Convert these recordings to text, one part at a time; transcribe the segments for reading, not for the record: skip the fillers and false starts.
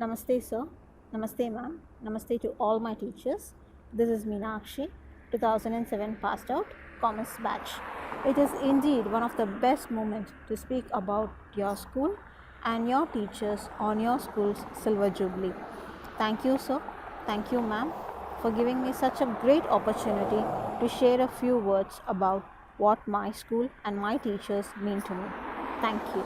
Namaste, sir. Namaste, ma'am. Namaste to all my teachers. This is Meenakshi, 2007 passed out, Commerce batch. It is indeed one of the best moments to speak about your school and your teachers on your school's Silver Jubilee. Thank you, sir. Thank you, ma'am, for giving me such a great opportunity to share a few words about what my school and my teachers mean to me. Thank you.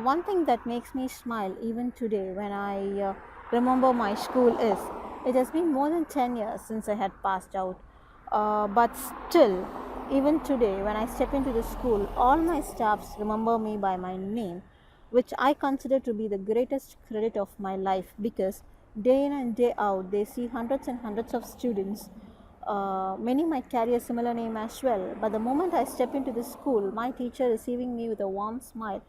One thing that makes me smile even today when I remember my school is it has been more than 10 years since I had passed out. But still, even today, when I step into the school, all my staffs remember me by my name, which I consider to be the greatest credit of my life because day in and day out they see hundreds and hundreds of students. Many might carry a similar name as well, but the moment I step into the school, my teacher receiving me with a warm smile,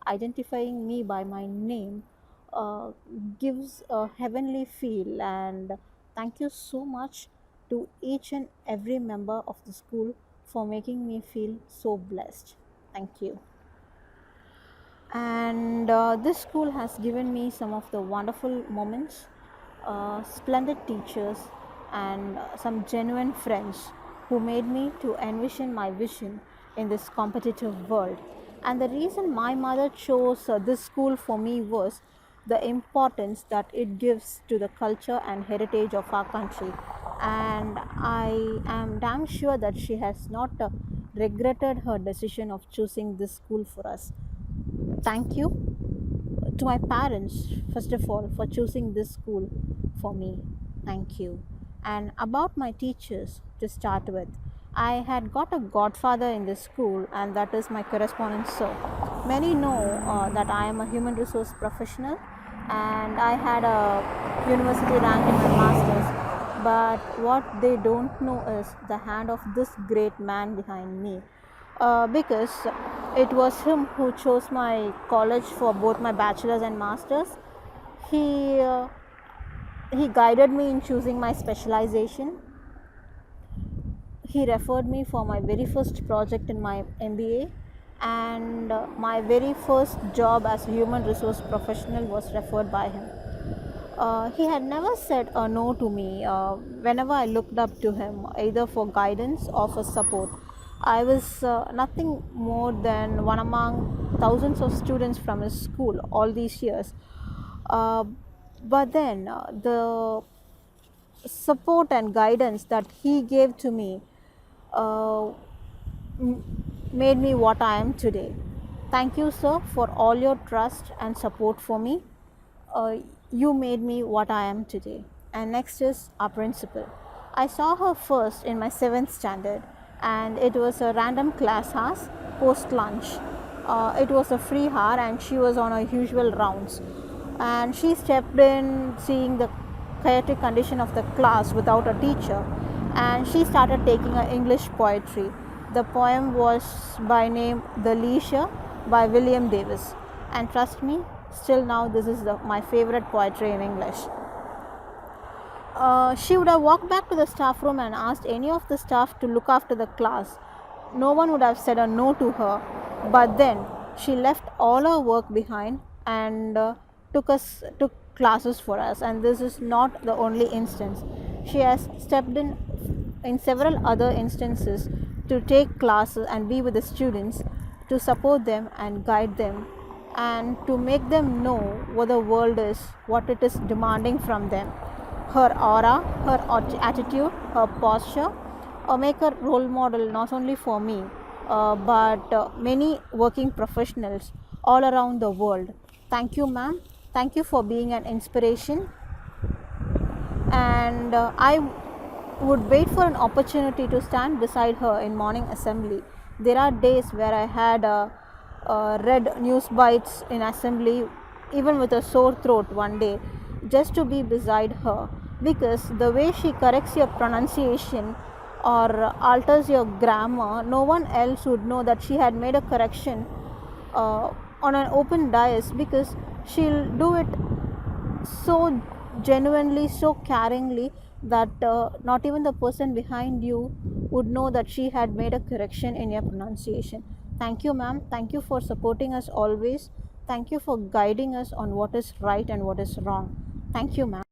identifying me by my name, uh, gives a heavenly feel. And thank you so much to each and every member of the school for making me feel so blessed. Thank you. And this school has given me some of the wonderful moments, splendid teachers, and some genuine friends who made me to envision my vision in this competitive world. And the reason my mother chose this school for me was the importance that it gives to the culture and heritage of our country. And I am damn sure that she has not regretted her decision of choosing this school for us. Thank you to my parents, first of all, for choosing this school for me. Thank you. And about my teachers, to start with, I had got a godfather in this school, and that is my correspondence sir. Many know that I am a human resource professional and I had a university rank in my master's. But what they don't know is the hand of this great man behind me, because it was him who chose my college for both my bachelor's and master's. He uh, he guided me in choosing my specialization. He referred me for my very first project in my MBA, and my very first job as a human resource professional was referred by him. He had never said a no to me whenever I looked up to him, either for guidance or for support. I was nothing more than one among thousands of students from his school all these years. Uh, but then the support and guidance that he gave to me uh, m- made me what I am today. Thank you, sir, for all your trust and support for me. uh, you made me what I am today. And next is our principal. I saw her first in my 7th standard, and it was a random class house post lunch. It was a free hour, and she was on her usual rounds. And she stepped in, seeing the chaotic condition of the class without a teacher, and she started taking her English poetry. The poem was by name The Leisure by William Davis, and trust me, still now this is my favorite poetry in English. She would have walked back to the staff room and asked any of the staff to look after the class. No one would have said a no to her, but then she left all her work behind and took classes for us. And this is not the only instance. She has stepped in several other instances to take classes and be with the students, to support them and guide them, and to make them know what the world is, what it is demanding from them. Her aura, her attitude, her posture make her role model not only for me, but many working professionals all around the world. Thank you, ma'am. Thank you for being an inspiration. And I would wait for an opportunity to stand beside her in morning assembly. There are days where I had read news bites in assembly, even with a sore throat one day, just to be beside her, because the way she corrects your pronunciation or alters your grammar, no one else would know that she had made a correction uh, on an open dais, because she'll do it so genuinely, so caringly, that not even the person behind you would know that she had made a correction in your pronunciation. Thank you, ma'am. Thank you for supporting us always. Thank you for guiding us on what is right and what is wrong. Thank you, ma'am.